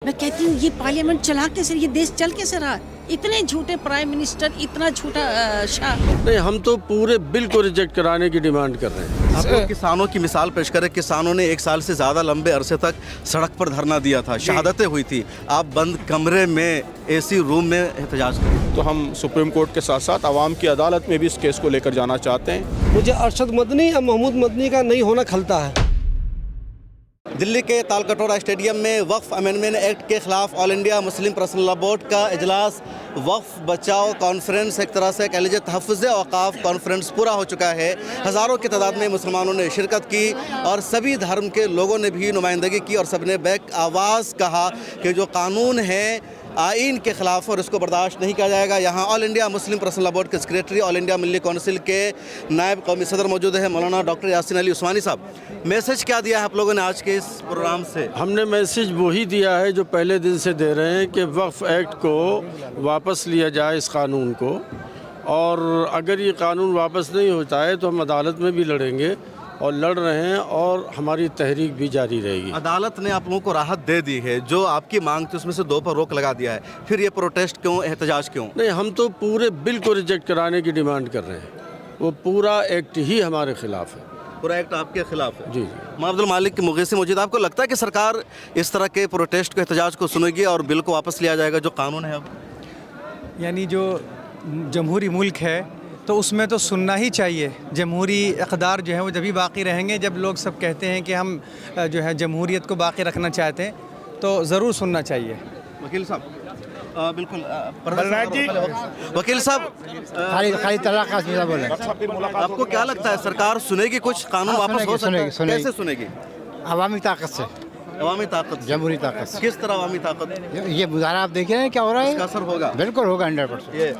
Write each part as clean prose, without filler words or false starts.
मैं कहती हूँ ये पार्लियामेंट चला कैसे, ये देश चल कैसे रहा? इतने झूठे प्राइम मिनिस्टर, इतना झूठा शाह। नहीं, हम तो पूरे बिल को रिजेक्ट कराने की डिमांड कर रहे हैं। आप लोग किसानों की मिसाल पेश करें। किसानों ने 1 साल से ज़्यादा लंबे अरसे तक सड़क पर धरना दिया था, शहादतें हुई थी। आप बंद कमरे में एसी रूम में एहतजाज करें। तो हम सुप्रीम कोर्ट के साथ साथ आवाम की अदालत में भी इस केस को लेकर जाना चाहते हैं। मुझे अरशद मदनी या महमूद मदनी का नहीं होना खलता है। दिल्ली के तालकटोरा स्टेडियम में वक्फ अमेंडमेंट एक्ट के खिलाफ all India Muslim personal law board का इजलास वक्फ बचाओ कॉन्फ्रेंस, एक तरह से कह लीजिए तहफ़्फ़ुज़ औक़ाफ़ कॉन्फ्रेंस पूरा हो चुका है। हज़ारों की तादाद में मुसलमानों ने शिरकत की और सभी धर्म के लोगों ने भी नुमाइंदगी की और सब ने बैक आवाज़ कहा कि जो कानून है आइन के ख़िलाफ़ और इसको बर्दाश्त नहीं किया जाएगा। यहाँ all India Muslim personal law board के सेक्रेटरी, ऑल इंडिया मिल्ली कौंसिल के नायब कौमी सदर मौजूद है, मौलाना डॉक्टर यासीन अली उस्मानी साहब। मैसेज क्या दिया है आप लोगों ने आज के इस प्रोग्राम से? हमने मैसेज वही दिया है जो पहले दिन से दे रहे हैं कि वक्फ एक्ट को वापस लिया जाए, इस कानून को, और अगर ये कानून वापस नहीं होता है तो हम अदालत में भी लड़ेंगे और लड़ रहे हैं और हमारी तहरीक भी जारी रहेगी। अदालत ने आप लोगों को राहत दे दी है, जो आपकी मांग थी उसमें से 2 पर रोक लगा दिया है, फिर ये प्रोटेस्ट क्यों, एहतजाज क्यों? नहीं, हम तो पूरे बिल को रिजेक्ट कराने की डिमांड कर रहे हैं। वो पूरा एक्ट ही हमारे खिलाफ है। पूरा एक्ट आपके खिलाफ है? जी। अब्दुल मालिक के मुगीसी मौजूद। आपको लगता है कि सरकार इस तरह के प्रोटेस्ट को, एहतजाज को सुनेगी और बिल को वापस लिया जाएगा जो कानून है? अब यानी जो जमहूरी मुल्क है तो उसमें तो सुनना ही चाहिए। जमहूरी इक़्तिदार जो है वो जभी बाकी रहेंगे जब लोग सब कहते हैं कि हम जो है जमहूरियत को बाकी रखना चाहते हैं, तो ज़रूर सुनना चाहिए। वकील साहब, बिल्कुल बलराज जी, वकील साहब, खाली तलाक का सीधा बोले। आपको क्या लगता है सरकार सुनेगी कुछ, कानून वापस हो सकता है? सुनेगी। कैसे सुनेगी? अवामी ताकत से, अवामी ताकत से? जमहूरी ताकत से। किस तरह अवामी ताकत? ये मुजाहरा आप देख रहे हैं क्या हो रहा है? इसका असर होगा? बिल्कुल होगा, 100%। ये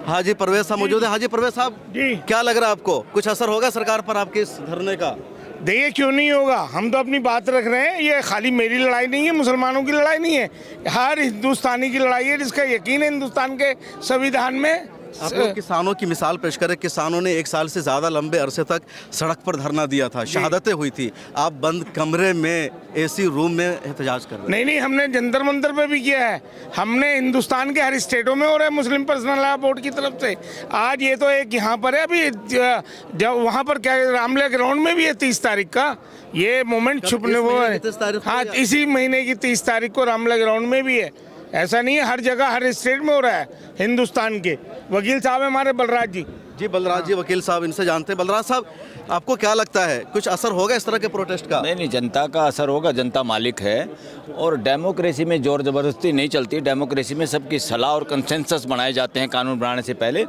हाजी परवेज साहब मौजूद है। हाजी परवेज साहब जी, क्या लग रहा है आपको, कुछ असर होगा सरकार पर आपके इस धरने का? देखिए क्यों नहीं होगा, हम तो अपनी बात रख रहे हैं। ये खाली मेरी लड़ाई नहीं है, मुसलमानों की लड़ाई नहीं है, हर हिंदुस्तानी की लड़ाई है जिसका यकीन है हिंदुस्तान के संविधान में। आप लोग किसानों की मिसाल पेश करें। किसानों ने 1 साल से ज़्यादा लंबे अरसे तक सड़क पर धरना दिया था, शहादतें हुई थी। आप बंद कमरे में एसी रूम में एहतजाज कर रहे हैं। नहीं, हमने जंतर मंतर पे भी किया है। हमने हिंदुस्तान के हर स्टेटों में हो रहा है मुस्लिम पर्सनल लॉ बोर्ड की तरफ से। आज ये तो एक यहाँ पर है, अभी जब वहाँ पर क्या रामलीला ग्राउंड में भी है 30 तारीख का ये मोमेंट छुपने वो है। हाँ, इसी महीने की 30 तारीख को रामलीला ग्राउंड में भी है। ऐसा नहीं है, हर जगह हर स्टेट में हो रहा है हिंदुस्तान के। वकील साहब है हमारे बलराज जी। जी, बलराज जी वकील साहब, इनसे जानते हैं। बलराज साहब, आपको क्या लगता है, कुछ असर होगा इस तरह के प्रोटेस्ट का? नहीं, जनता का असर होगा। जनता मालिक है और डेमोक्रेसी में जोर ज़बरदस्ती नहीं चलती। डेमोक्रेसी में सबकी सलाह और कंसेंसस बनाए जाते हैं कानून बनाने से पहले।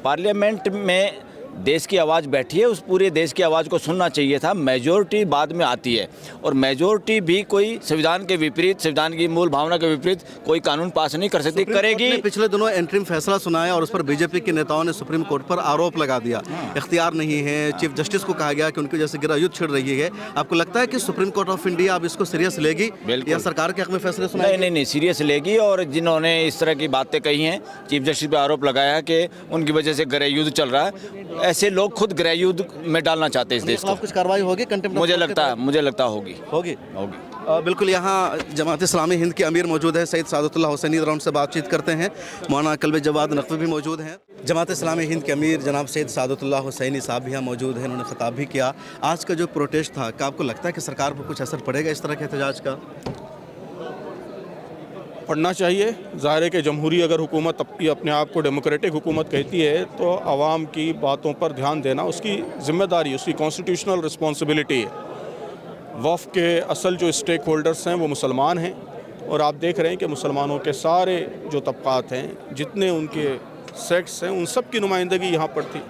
पार्लियामेंट में देश की आवाज़ बैठी है, उस पूरे देश की आवाज़ को सुनना चाहिए था। मेजॉरिटी बाद में आती है और मेजॉरिटी भी कोई संविधान के विपरीत, संविधान की मूल भावना के विपरीत कोई कानून पास नहीं कर सकती, करेगी। पिछले दिनों एंट्रीम फैसला सुनाया और उस पर बीजेपी के नेताओं ने सुप्रीम कोर्ट पर आरोप लगा दिया, इख्तियार नहीं है। चीफ जस्टिस को कहा गया कि उनकी वजह से गिरा युद्ध छिड़ रही है। आपको लगता है कि सुप्रीम कोर्ट ऑफ इंडिया अब इसको सीरियस लेगी या सरकार के हक में फैसले सुनाएगी? नहीं, सीरियस लेगी। और जिन्होंने इस तरह की बातें कही हैं, चीफ जस्टिस पर आरोप लगाया कि उनकी वजह से गृह युद्ध चल रहा है, ऐसे लोग खुद गृह युद्ध में डालना चाहते हैं इस देश को। कुछ कार्रवाई होगी? कंटेम्प्ट मुझे लगता होगी। बिल्कुल। यहाँ जमात इस्लामी हिंद के अमीर मौजूद है, सैयद सादतुल्लाह हुसैनी, उनसे बातचीत करते हैं। मौलाना कल्बे जवाद नकवी भी मौजूद हैं। जमात इस्लामी हिंद के अमीर जनाब सैयद सादतुल्लाह हुसैनी साहब भी यहाँ मौजूद हैं, उन्होंने खिताब भी किया। आज का जो प्रोटेस्ट था, क्या आपको लगता है कि सरकार पर कुछ असर पड़ेगा इस तरह के एहतजाज का? पढ़ना चाहिए। ज़ाहिर है कि जमहूरी अगर हुकूमत अपने आप को डेमोक्रेटिक हुकूमत कहती है तो आवाम की बातों पर ध्यान देना उसकी ज़िम्मेदारी, उसकी कॉन्स्टिट्यूशनल रिस्पॉन्सिबिलिटी है। वफ़ के असल जो स्टेक होल्डर्स हैं वो मुसलमान हैं और आप देख रहे हैं कि मुसलमानों के सारे जो तबक़ात हैं, जितने उनके सेक्ट्स हैं, उन सब की नुमाइंदगी यहाँ पर थी,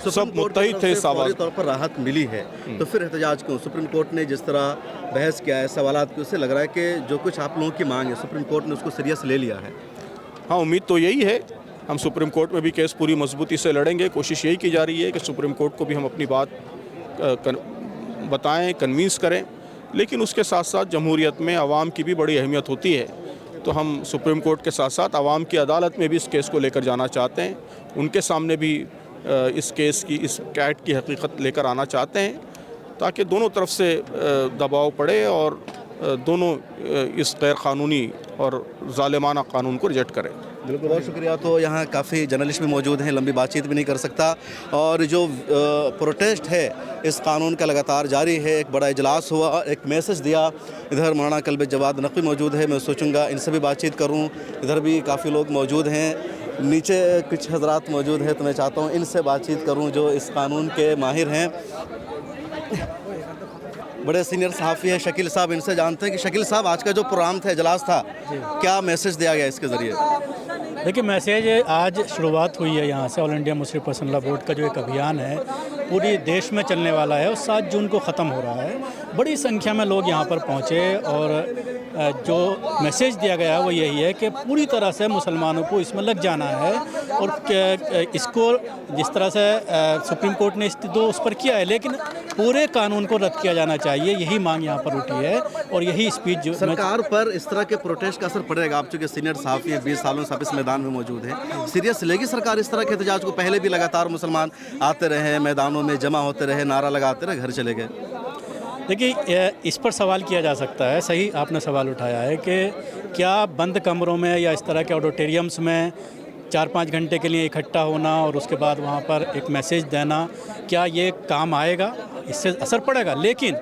सब मुत्तहिद थे इस आवाज़। तौर पर राहत मिली है तो फिर एहतजाज क्यों? सुप्रीम कोर्ट ने जिस तरह बहस किया है, सवालात की, उससे लग रहा है कि जो कुछ आप लोगों की मांग है सुप्रीम कोर्ट ने उसको सीरियस ले लिया है। हाँ, उम्मीद तो यही है। हम सुप्रीम कोर्ट में भी केस पूरी मजबूती से लड़ेंगे। कोशिश यही की जा रही है कि सुप्रीम कोर्ट को भी हम अपनी बात बताएं, कन्विंस करें। लेकिन उसके साथ साथ जमहूरियत में आवाम की भी बड़ी अहमियत होती है, तो हम सुप्रीम कोर्ट के साथ साथ आवाम की अदालत में भी इस केस को लेकर जाना चाहते हैं। उनके सामने भी इस केस की, इस कैट की हकीकत लेकर आना चाहते हैं, ताकि दोनों तरफ से दबाव पड़े और दोनों इस गैर क़ानूनी और ज़ालिमाना कानून को रिजेक्ट करें। बिल्कुल, बहुत शुक्रिया। तो यहाँ काफ़ी जर्नलिस्ट भी मौजूद हैं, लंबी बातचीत भी नहीं कर सकता। और जो प्रोटेस्ट है इस कानून का लगातार जारी है। एक बड़ा इजलास हुआ, एक मैसेज दिया। इधर मौलाना कल्ब जवाद नकवी मौजूद है, मैं सोचूंगा इनसे भी बातचीत करूँ। इधर भी काफ़ी लोग मौजूद हैं, नीचे कुछ हजरात मौजूद हैं, तो मैं चाहता हूँ इनसे बातचीत करूँ जो इस कानून के माहिर हैं। बड़े सीनियर सहाफ़ी हैं शकील साहब, इनसे जानते हैं कि शकील साहब आज का जो प्रोग्राम था, इजलास था, क्या मैसेज दिया गया इसके ज़रिए? देखिए, मैसेज आज शुरुआत हुई है यहाँ से। All India Muslim personal law board का जो एक अभियान है पूरी देश में चलने वाला है और 7 जून को ख़त्म हो रहा है। बड़ी संख्या में लोग यहाँ पर पहुँचे और जो मैसेज दिया गया है वो यही है कि पूरी तरह से मुसलमानों को इसमें लग जाना है और इसको जिस तरह से सुप्रीम कोर्ट ने उस पर किया है, लेकिन पूरे कानून को रद्द किया जाना चाहिए। यही मांग यहाँ पर उठी है और यही स्पीच जो सरकार पर इस तरह के प्रोटेस्ट का असर पड़ेगा। आप चूँकि सीनियर सहाफ़ी हैं, 20 सालों से आप इस मैदान में मौजूद हैं, सीरियस लेगी सरकार इस तरह के एहतजाज को? पहले भी लगातार मुसलमान आते रहे, मैदानों में जमा होते रहे, नारा लगाते रहे, घर चले गए। देखिए, इस पर सवाल किया जा सकता है, सही आपने सवाल उठाया है कि क्या बंद कमरों में या इस तरह के ऑडिटोरियम्स में 4-5 घंटे के लिए इकट्ठा होना और उसके बाद वहाँ पर एक मैसेज देना, क्या ये काम आएगा? इससे असर पड़ेगा, लेकिन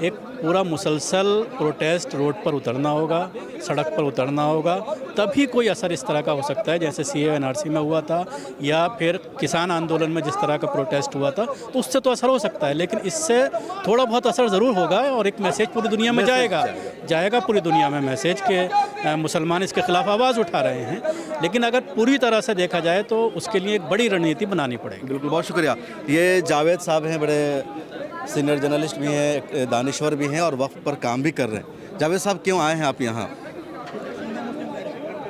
एक पूरा मुसलसल प्रोटेस्ट रोड पर उतरना होगा, सड़क पर उतरना होगा, तभी कोई असर इस तरह का हो सकता है जैसे CAA NRC में हुआ था या फिर किसान आंदोलन में जिस तरह का प्रोटेस्ट हुआ था, तो उससे तो असर हो सकता है, लेकिन इससे थोड़ा बहुत असर ज़रूर होगा और एक मैसेज पूरी दुनिया में जाएगा पूरी दुनिया में मैसेज कि मुसलमान इसके ख़िलाफ़ आवाज़ उठा रहे हैं। लेकिन अगर पूरी तरह से देखा जाए तो उसके लिए एक बड़ी रणनीति बनानी पड़ेगी। बिल्कुल, बहुत शुक्रिया। ये जावेद साहब हैं, बड़े सीनियर जर्नलिस्ट भी हैं, दानिश्वर भी हैं और वक्त पर काम भी कर रहे हैं। जावेद साहब, क्यों आए हैं आप यहाँ?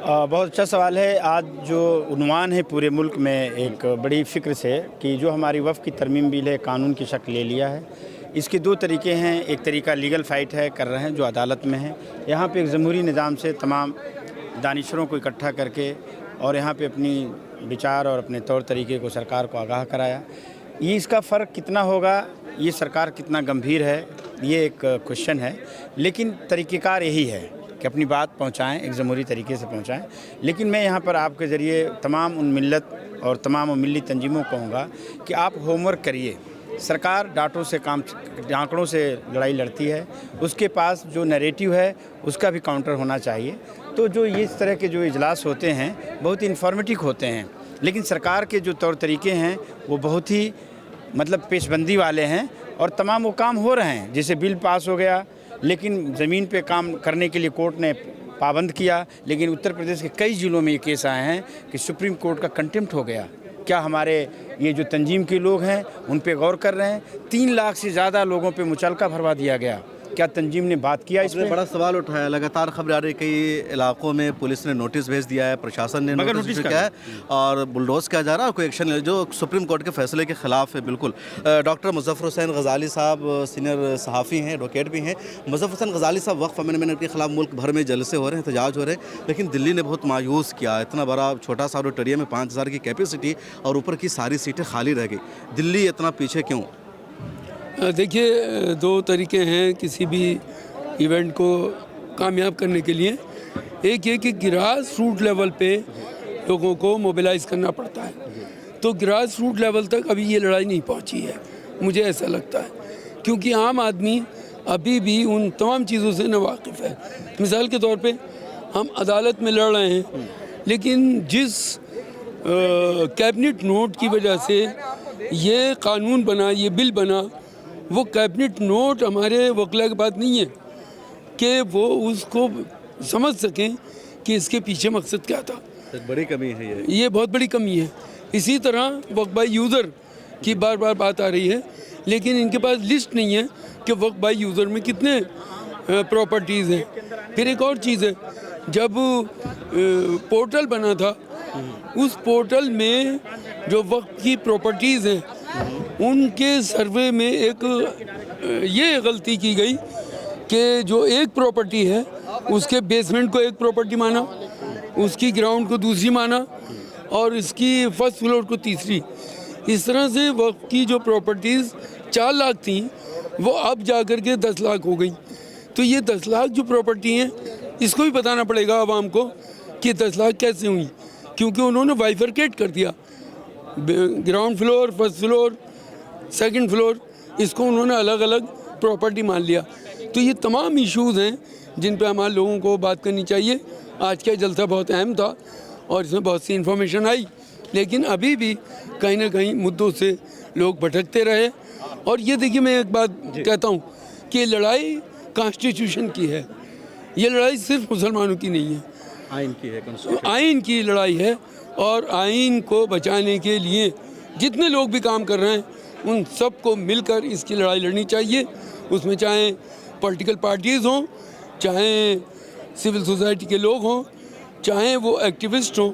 बहुत अच्छा सवाल है। आज जो उन्वान है पूरे मुल्क में एक बड़ी फ़िक्र से कि जो हमारी वफ़ की तरमीम बिल है कानून की शक्ल ले लिया है। इसके 2 तरीके हैं। एक तरीका लीगल फ़ाइट है, कर रहे हैं, जो अदालत में है। यहाँ पे एक जमहूरी निज़ाम से तमाम दानिशरों को इकट्ठा करके और यहाँ पे अपनी विचार और अपने तौर तरीके को सरकार को आगाह कराया। ये इसका फ़र्क कितना होगा, ये सरकार कितना गंभीर है, ये एक क्वेश्चन है। लेकिन तरीक़ेकार यही है कि अपनी बात पहुंचाएं, एक जमहूरी तरीके से पहुंचाएं। लेकिन मैं यहाँ पर आपके ज़रिए तमाम उन मिल्लत और तमाम मिली तंजीमों को कहूँगा कि आप होमवर्क करिए। सरकार डांटों से काम, आंकड़ों से लड़ाई लड़ती है, उसके पास जो नैरेटिव है उसका भी काउंटर होना चाहिए। तो जो इस तरह के जो इजलास होते हैं बहुत इन्फॉर्मेटिव होते हैं, लेकिन सरकार के जो तौर तरीके हैं वो बहुत ही मतलब पेशबंदी वाले हैं और तमाम वो काम हो रहे हैं। जैसे बिल पास हो गया, लेकिन ज़मीन पे काम करने के लिए कोर्ट ने पाबंद किया, लेकिन उत्तर प्रदेश के कई ज़िलों में ये केस आए हैं कि सुप्रीम कोर्ट का कंटेम्प्ट हो गया। क्या हमारे ये जो तंजीम के लोग हैं उन पे गौर कर रहे हैं? 3 लाख से ज़्यादा लोगों पे मुचलका भरवा दिया गया। क्या तंजीम ने बात किया? इसमें बड़ा सवाल उठाया। लगातार खबर आ रही, कई इलाकों में पुलिस ने नोटिस भेज दिया है, प्रशासन ने नोटिस किया है और बुलडोज किया जा रहा है, कोई एक्शन जो सुप्रीम कोर्ट के फैसले के खिलाफ है। बिल्कुल। डॉक्टर मुज़फ़्फ़र हुसैन गज़ाली साहब सीनियर सहाफ़ी हैं, एडवोकेट भी हैं। मुज़फ़्फ़र हुसैन गज़ाली साहब, वक्फ अमेंडमेंट के खिलाफ मुल्क भर में जलसे हो रहे हैं, एहतजाज हो रहे हैं, लेकिन दिल्ली ने बहुत मायूस किया। इतना बड़ा छोटा सा ऑडिटोरियम में 5000 की कैपेसिटी और ऊपर की सारी सीटें खाली रह गई। दिल्ली इतना पीछे क्यों? देखिए, 2 तरीके हैं किसी भी इवेंट को कामयाब करने के लिए। एक ये कि ग्रास रूट लेवल पे लोगों को मोबिलाइज़ करना पड़ता है, तो ग्रास रूट लेवल तक अभी ये लड़ाई नहीं पहुंची है, मुझे ऐसा लगता है, क्योंकि आम आदमी अभी भी उन तमाम चीज़ों से नावाकिफ़ है। मिसाल के तौर पे हम अदालत में लड़ रहे हैं, लेकिन जिस कैबिनेट नोट की वजह से ये कानून बना, ये बिल बना, वो कैबिनेट नोट हमारे वकला के पास नहीं है कि वो उसको समझ सकें कि इसके पीछे मकसद क्या था। एक बड़ी कमी है ये बहुत बड़ी कमी है। इसी तरह वक्फ बाय यूज़र की बार बार बात आ रही है, लेकिन इनके पास लिस्ट नहीं है कि वक्फ बाय यूज़र में कितने प्रॉपर्टीज़ हैं। फिर एक और चीज़ है, जब पोर्टल बना था, उस पोर्टल में जो वक्फ की प्रॉपर्टीज़ हैं उनके सर्वे में एक ये गलती की गई कि जो एक प्रॉपर्टी है उसके बेसमेंट को एक प्रॉपर्टी माना, उसकी ग्राउंड को दूसरी माना और इसकी फर्स्ट फ्लोर को तीसरी। इस तरह से वक्फ की जो प्रॉपर्टीज़ 4 लाख थी वो अब जा कर के 10 लाख हो गई। तो ये 10 लाख जो प्रॉपर्टी हैं इसको भी बताना पड़ेगा आवाम को कि 10 लाख कैसे हुई, क्योंकि उन्होंने बाइफरकेट कर दिया, ground floor, first floor, second floor, इसको उन्होंने अलग अलग प्रॉपर्टी मान लिया। तो ये तमाम इश्यूज़ हैं जिन पे हमारे लोगों को बात करनी चाहिए। आज का जलसा बहुत अहम था और इसमें बहुत सी इन्फॉर्मेशन आई, लेकिन अभी भी कहीं ना कहीं मुद्दों से लोग भटकते रहे। और ये देखिए, मैं एक बात कहता हूँ कि ये लड़ाई कॉन्स्टिट्यूशन की है, ये लड़ाई सिर्फ मुसलमानों की नहीं है, आइन की है, आइन की लड़ाई है। और आइन को बचाने के लिए जितने लोग भी काम कर रहे हैं उन सबको मिलकर इसकी लड़ाई लड़नी चाहिए। उसमें चाहे पॉलिटिकल पार्टीज़ हों, चाहे सिविल सोसाइटी के लोग हों, चाहे वो एक्टिविस्ट हों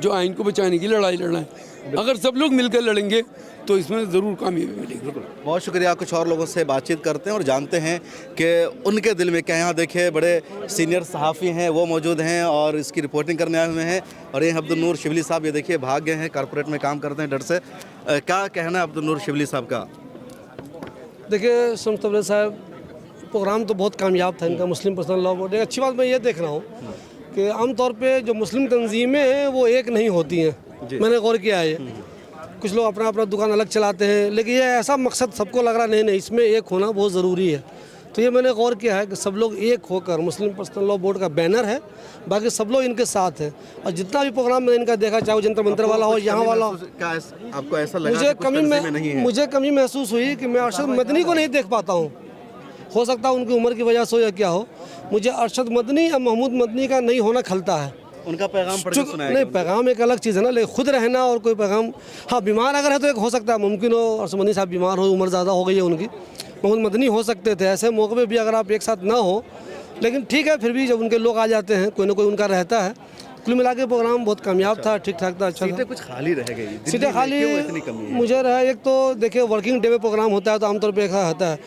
जो आइन को बचाने की लड़ाई लड़ रहे हैं। अगर सब लोग मिलकर लड़ेंगे तो इसमें ज़रूर कामयाबी मिलेगी। बहुत शुक्रिया। कुछ और लोगों से बातचीत करते हैं और जानते हैं कि उनके दिल में क्या। यहाँ देखिए बड़े सीनियर सहाफ़ी हैं, वो मौजूद हैं और इसकी रिपोर्टिंग करने आए हुए हैं। और ये अब्दुल नूर शिबली साहब, ये देखिए भाग गए हैं, कॉर्पोरेट में काम करते हैं डर से। क्या कहना है अब्दुल नूर शिबली साहब का? देखिए शम्स तबरेज़ साहब, प्रोग्राम तो बहुत कामयाब था इनका, मुस्लिम पर्सनल लॉ बोर्ड। अच्छी बात मैं ये देख रहा हूँ कि आमतौर पे जो मुस्लिम तंजीमें हैं वो एक नहीं होती हैं। मैंने गौर किया है, कुछ लोग अपना अपना दुकान अलग चलाते हैं, लेकिन ये ऐसा मकसद सबको लग रहा नहीं, इसमें एक होना बहुत ज़रूरी है। तो ये मैंने गौर किया है कि सब लोग एक होकर, मुस्लिम पर्सनल लॉ बोर्ड का बैनर है, बाकी सब लोग इनके साथ हैं। और जितना भी प्रोग्राम मैंने इनका देखा, चाहे वो जंतर मंतर वाला हो, यहाँ वाला हो, आपको ऐसा लगा मुझे कमी महसूस हुई कि मैं अरशद मदनी को नहीं देख पाता हूँ। हो सकता है उनकी उम्र की वजह से हो या क्या हो, मुझे अरशद मदनी या महमूद मदनी का नहीं होना खलता है। उनका पैगाम पढ़ के सुनाया नहीं, पैगाम एक अलग चीज़ है ना, लेकिन खुद रहना और कोई पैगाम, हाँ बीमार अगर है तो एक हो सकता है, मुमकिन हो अरशद मदनी साहब बीमार हो, उम्र ज़्यादा हो गई है उनकी, महमूद मदनी हो सकते थे। ऐसे मौके पे भी अगर आप एक साथ ना हो, लेकिन ठीक है, फिर भी जब उनके लोग आ जाते हैं कोई ना कोई उनका रहता है। कुल मिला के प्रोग्राम बहुत कामयाब था, ठीक ठाक था, अच्छा था। कुछ खाली रह गई, सीटें खाली मुझे रहा। एक तो देखिए वर्किंग डे में प्रोग्राम होता है तो आमतौर पे ऐसा होता है,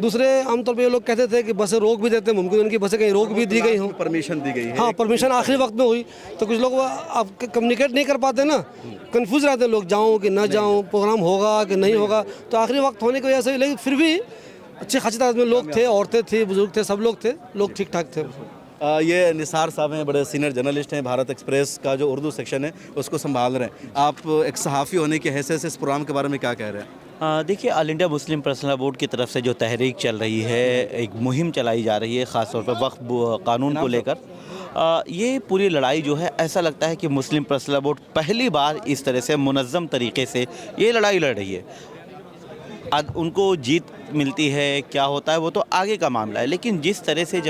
दूसरे आमतौर पे ये लोग कहते थे कि बसें रोक भी देते हैं, मुमकिन उनकी बसें कहीं रोक भी दी गई हो, परमिशन दी गई है। हाँ, परमिशन आखिरी वक्त में हुई, तो कुछ लोग आप कम्युनिकेट नहीं कर पाते ना, कंफ्यूज रहते लोग, जाऊँ कि ना जाऊँ, प्रोग्राम होगा कि नहीं होगा। तो आखिरी वक्त होने की वजह से, लेकिन फिर भी अच्छे खासी तादाद में लोग थे, औरतें थी, बुजुर्ग थे, सब लोग थे, लोग ठीक ठाक थे। ये निसार साहब हैं, बड़े सीनियर जर्नलिस्ट हैं, भारत एक्सप्रेस का जो उर्दू सेक्शन है उसको संभाल रहे हैं। आप एक सहाफ़ी होने की हैसियत से इस प्रोग्राम के बारे में क्या कह रहे हैं? देखिए, all India Muslim personal board की तरफ से जो तहरीक चल रही है, एक मुहिम चलाई जा रही है ख़ास तौर पर वक्फ कानून को लेकर, ये पूरी लड़ाई जो है, ऐसा लगता है कि मुस्लिम पर्सनल बोर्ड पहली बार इस तरह से मुनज़्ज़म तरीके से ये लड़ाई लड़ रही है। उनको जीत मिलती है, क्या होता है वो तो आगे का मामला है, लेकिन जिस तरह से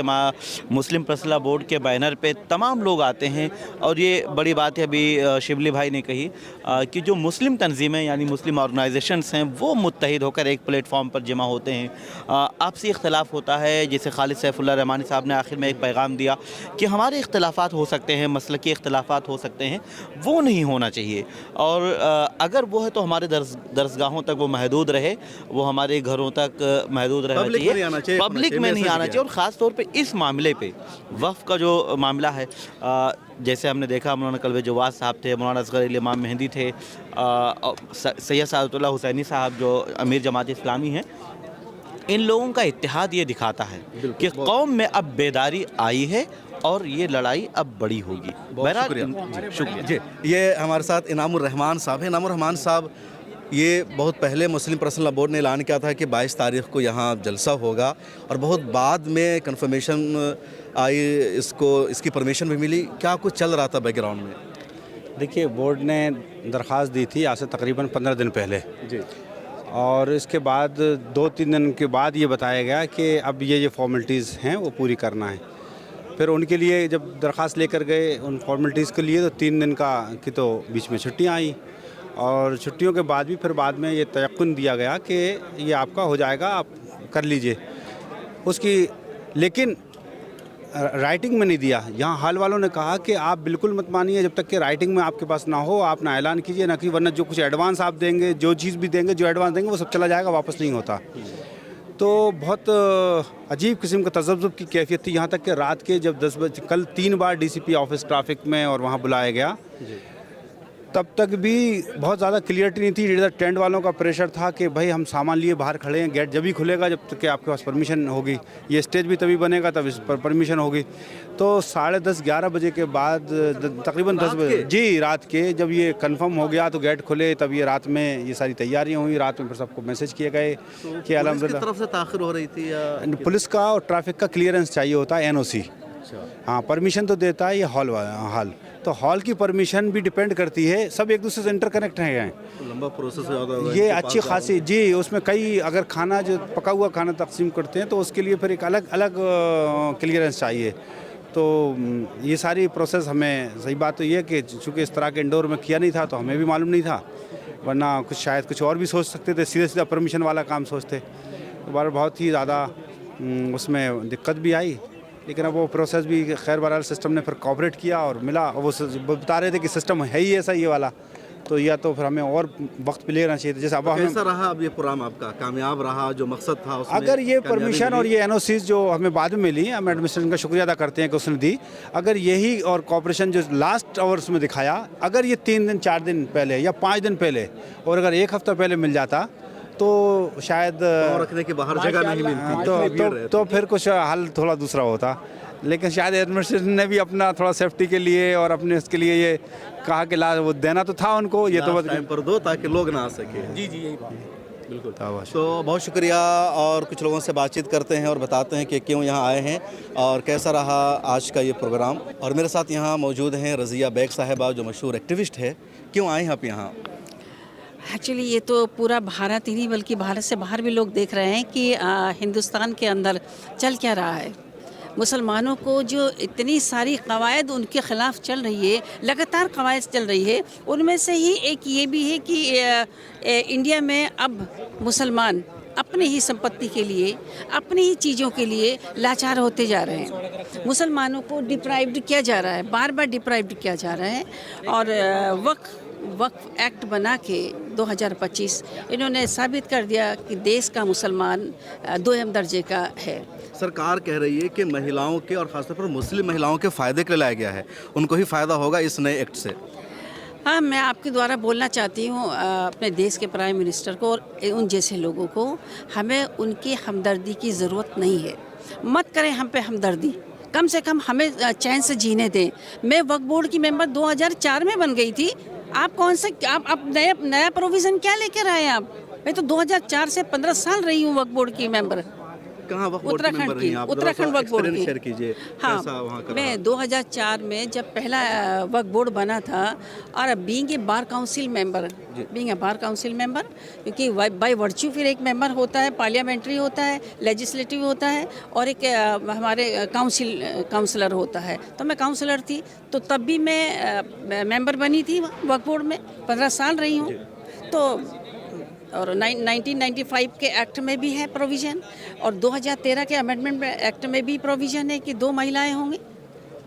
मुस्लिम पर्सनल बोर्ड के बैनर पे तमाम लोग आते हैं, और ये बड़ी बात है अभी शिबली भाई ने कही कि जो मुस्लिम तंजीमें यानी मुस्लिम ऑर्गेनाइजेशंस हैं वो मुत्तहिद होकर एक प्लेटफॉर्म पर जमा होते हैं। आपसी इख्तलाफ होता है, जैसे खालिद सैफुल्लाह रहमानी साहब ने आखिर में एक पैगाम दिया कि हमारे इख्तलाफात हो सकते हैं, मसलकी इख्तलाफात हो सकते हैं, वो नहीं होना चाहिए। और अगर वो है तो हमारे दरसगाहों तक वो महदूद रहे, वो हमारे घरों तक महदूद रहना चाहिए, पब्लिक में नहीं आना चाहिए। और ख़ास तौर पे इस मामले पे वफ़ का जो मामला है, जैसे हमने देखा मौलाना कल्बे जवाद साहब थे, मौलाना असगर अली इमाम मेहंदी थे, सैयद सादतुल्लाह हुसैनी साहब जो अमीर जमात इस्लामी हैं, इन लोगों का इत्तेहाद ये दिखाता है कि कौम में अब बेदारी आई है और ये लड़ाई अब बड़ी होगी। शुक्रिया जी। ये हमारे साथ इनामुर रहमान साहब हैं। इनामुर रहमान साहब, ये बहुत पहले मुस्लिम पर्सनल लॉ बोर्ड ने ऐलान किया था कि 22 तारीख़ को यहाँ जलसा होगा, और बहुत बाद में कन्फर्मेशन आई, इसकी परमिशन भी मिली। क्या कुछ चल रहा था बैकग्राउंड में? देखिए, बोर्ड ने दरख्वास्त दी थी आज से तकरीबन 15 दिन पहले जी, और इसके बाद 2-3 दिन के बाद ये बताया गया कि अब ये फॉर्मेलिटीज़ हैं वो पूरी करना है। फिर उनके लिए जब दरख्वास्त लेकर गए उन फॉर्मेलिटीज़ के लिए, तो 3 दिन की तो बीच में छुट्टियाँ आई, और छुट्टियों के बाद भी फिर बाद में ये तयक्कुन दिया गया कि ये आपका हो जाएगा, आप कर लीजिए उसकी, लेकिन राइटिंग में नहीं दिया। यहाँ हाल वालों ने कहा कि आप बिल्कुल मत मानिए जब तक कि राइटिंग में आपके पास ना हो, आप ना ऐलान कीजिए ना कि, वरना जो कुछ एडवांस आप देंगे, जो चीज़ भी देंगे, जो एडवांस देंगे वो सब चला जाएगा, वापस नहीं होता। तो बहुत अजीब किस्म का तज़ब्ज़ुब की कैफियत थी, यहाँ तक कि रात के जब 10 बजे, कल 3 बार DCP ऑफिस ट्रैफिक में और वहाँ बुलाया गया, तब तक भी बहुत ज़्यादा क्लियरिटी नहीं थी। इधर टेंट वालों का प्रेशर था कि भाई हम सामान लिए बाहर खड़े हैं, गेट जब भी खुलेगा जब तक कि आपके पास परमिशन होगी, ये स्टेज भी तभी बनेगा तब इस पर परमिशन होगी। तो 10:30-11 बजे के बाद तकरीबन 10 बजे जी रात के जब ये कंफर्म हो गया तो गेट खुले, तब ये रात में ये सारी तैयारियाँ हुई। रात में फिर सबको मैसेज किए गए कि अल्हम्दुलिल्लाह तरफ से ताखिर हो रही थी या पुलिस का और ट्रैफिक का क्लियरेंस चाहिए होता है, NOC। हाँ, परमिशन तो देता है ये हॉल, तो हॉल की परमिशन भी डिपेंड करती है, सब एक दूसरे से इंटरकनेक्ट हैं। तो लंबा प्रोसेस होगा ये अच्छी खासी जी, उसमें कई अगर खाना जो पका हुआ खाना तकसीम करते हैं तो उसके लिए फिर एक अलग क्लियरेंस चाहिए। तो ये सारी प्रोसेस हमें, सही बात तो ये है कि चूँकि इस तरह के इंडोर में किया नहीं था तो हमें भी मालूम नहीं था, वरना कुछ शायद कुछ और भी सोच सकते थे, सीधा परमिशन वाला काम सोचते। तो बार बहुत ही ज़्यादा उसमें दिक्कत भी आई, लेकिन अब वो प्रोसेस भी खैर बहरहाल सिस्टम ने फिर कोऑपरेट किया और मिला। वो बता रहे थे कि सिस्टम है ही ऐसा ये वाला, तो या तो फिर हमें और वक्त पे लेना चाहिए था। जैसे अब हमें कैसा रहा अब ये प्रोग्राम आपका, कामयाब रहा जो मकसद था उसमें? अगर ये परमिशन और ये NOCs जो हमें बाद में मिली, हम एडमिनिस्ट्रेशन का शुक्रिया अदा करते हैं कि उसने दी। अगर यही और कॉपरेशन जो लास्ट आवर्स में दिखाया, अगर ये 3 दिन 4 दिन पहले या 5 दिन पहले और अगर 1 हफ्ता पहले मिल जाता तो शायद रखने के बाहर जगह नहीं मिलती, तो फिर कुछ हल थोड़ा दूसरा होता। लेकिन शायद एडमिनिस्ट्रेशन ने भी अपना थोड़ा सेफ्टी के लिए और अपने इसके लिए ये कहा कि वो देना तो था उनको, ये तो टाइम पर दो ताकि लोग ना आ सके। जी यही बात बिल्कुल। तो बहुत शुक्रिया, और कुछ लोगों से बातचीत करते हैं और बताते हैं कि क्यों यहाँ आए हैं और कैसा रहा आज का ये प्रोग्राम। और मेरे साथ यहाँ मौजूद हैं रज़िया बेग साहिबा जो मशहूर एक्टिविस्ट है। क्यों आए हैं आप यहाँ? एक्चुअली ये तो पूरा भारत ही नहीं बल्कि भारत से बाहर भी लोग देख रहे हैं कि हिंदुस्तान के अंदर चल क्या रहा है। मुसलमानों को जो इतनी सारी कवायद उनके ख़िलाफ़ चल रही है, लगातार कवायद चल रही है, उनमें से ही एक ये भी है कि इंडिया में अब मुसलमान अपनी ही संपत्ति के लिए, अपनी ही चीज़ों के लिए लाचार होते जा रहे हैं। मुसलमानों को डिप्राइव्ड किया जा रहा है, बार बार डिप्राइव्ड किया जा रहा है। और वक्फ एक्ट बना के 2025 इन्होंने साबित कर दिया कि देश का मुसलमान 2 दर्जे का है। सरकार कह रही है कि महिलाओं के और ख़ासतौर पर मुस्लिम महिलाओं के फ़ायदे के लिए लाया गया है, उनको ही फ़ायदा होगा इस नए एक्ट से। हाँ, मैं आपके द्वारा बोलना चाहती हूँ अपने देश के प्राइम मिनिस्टर को और उन जैसे लोगों को, हमें उनकी हमदर्दी की ज़रूरत नहीं है। मत करें हम पे हमदर्दी, कम से कम हमें चैन से जीने दें। मैं वक्फ बोर्ड की मेंबर 2004 में बन गई थी। आप कौन से आप नया प्रोविज़न क्या लेकर आए आप? मैं तो 2004 से 15 साल रही हूँ वक्फ बोर्ड की मेंबर। कहाँ वक्फ बोर्ड उत्तराखंड मेंबर की, हैं आप? उत्तराखंड वक्फ बोर्ड की। शेयर कीजिए। हाँ, कैसा वहाँ का मैं 2004 में जब पहला वक्फ बोर्ड बना था, और being a bar council member, क्योंकि बाय वर्च्यू फिर एक मेंबर होता है, पार्लियामेंट्री होता है, लेजिस्लेटिव होता है, और एक हमारे काउंसलर होता है। तो मैं काउंसलर थी, तो तब भी मैं मेंबर बनी थी वक्फ बोर्ड में, 15 साल रही हूँ। तो और 1995 के एक्ट में भी है प्रोविज़न, और 2013 के अमेंडमेंट एक्ट में भी प्रोविज़न है कि 2 महिलाएं होंगी।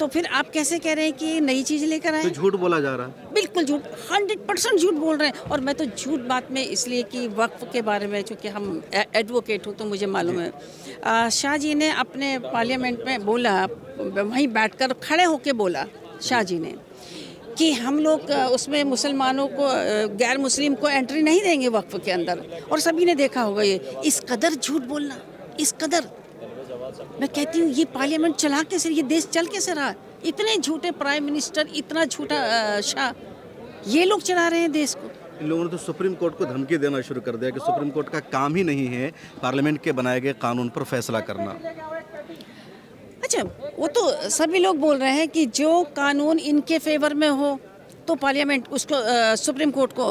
तो फिर आप कैसे कह रहे हैं कि नई चीज़ लेकर आए? तो झूठ बोला जा रहा है। बिल्कुल झूठ, 100% झूठ बोल रहे हैं। और मैं तो झूठ बात में इसलिए कि वक्फ के बारे में, चूँकि हम एडवोकेट हूँ तो मुझे मालूम है। शाह जी ने अपने पार्लियामेंट में बोला, वहीं बैठकर खड़े होकर बोला शाह जी ने कि हम लोग उसमें मुसलमानों को, गैर मुस्लिम को एंट्री नहीं देंगे वक्फ के अंदर। और सभी ने देखा होगा ये, इस कदर झूठ बोलना, इस कदर। मैं कहती हूँ ये पार्लियामेंट चला कैसे, ये देश चल कैसे रहा? इतने झूठे प्राइम मिनिस्टर, इतना झूठा शाह, ये लोग चला रहे हैं देश को। इन लोगों ने तो सुप्रीम कोर्ट को धमकी देना शुरू कर दिया कि सुप्रीम कोर्ट का काम ही नहीं है पार्लियामेंट के बनाए गए कानून पर फैसला करना। अच्छा, वो तो सभी लोग बोल रहे हैं कि जो कानून इनके फेवर में हो तो पार्लियामेंट उसको, सुप्रीम कोर्ट को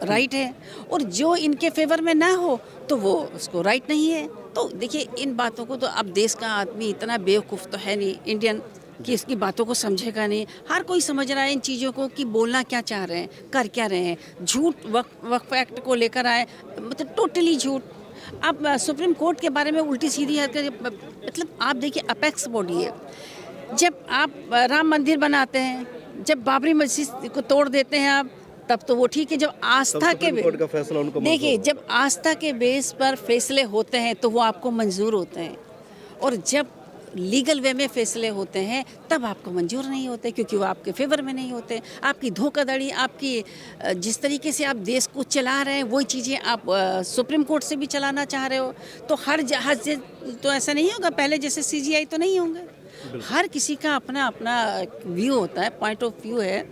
राइट है, और जो इनके फेवर में ना हो तो वो उसको राइट नहीं है। तो देखिए, इन बातों को तो अब देश का आदमी इतना बेवकूफ़ तो है नहीं इंडियन कि इसकी बातों को समझेगा नहीं। हर कोई समझ रहा है इन चीज़ों को कि बोलना क्या चाह रहे हैं, कर क्या रहे हैं। झूठ वक्फ एक्ट को लेकर आए, मतलब टोटली झूठ। अब सुप्रीम कोर्ट के बारे में उल्टी सीधी हरकत, मतलब आप देखिए, अपेक्स बॉडी है। जब आप राम मंदिर बनाते हैं, जब बाबरी मस्जिद को तोड़ देते हैं आप, तब तो वो ठीक है। जब आस्था के देखिए, जब आस्था के बेस पर फैसले होते हैं तो वो आपको मंजूर होते हैं। और जब लीगल वे में फैसले होते हैं तब आपको मंजूर नहीं होते, क्योंकि वो आपके फेवर में नहीं होते। आपकी धोखाधड़ी, आपकी जिस तरीके से आप देश को चला रहे हैं वही चीज़ें आप सुप्रीम कोर्ट से भी चलाना चाह रहे हो, तो हर जहाज से तो ऐसा नहीं होगा, पहले जैसे CGI तो नहीं होंगे। हर किसी का अपना अपना व्यू होता है, पॉइंट ऑफ व्यू है,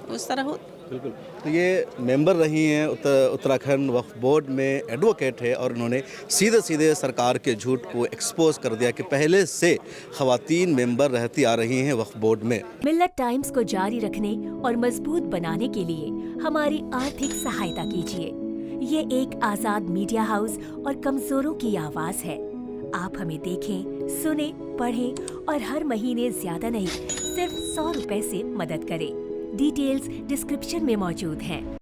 उस तरह हो। बिल्कुल। तो ये मेंबर रही हैं उत्तराखंड वक्फ बोर्ड में, एडवोकेट है, और उन्होंने सीधे सीधे सरकार के झूठ को एक्सपोज कर दिया कि पहले से ख़वातीन मेंबर रहती आ रही हैं वक्फ बोर्ड में। मिल्लत टाइम्स को जारी रखने और मजबूत बनाने के लिए हमारी आर्थिक सहायता कीजिए। ये एक आज़ाद मीडिया हाउस और कमजोरों की आवाज़ है। आप हमें देखें, सुने, पढ़ें और हर महीने ज्यादा नहीं, सिर्फ 100 रुपए से मदद करें। डिटेल्स डिस्क्रिप्शन में मौजूद हैं।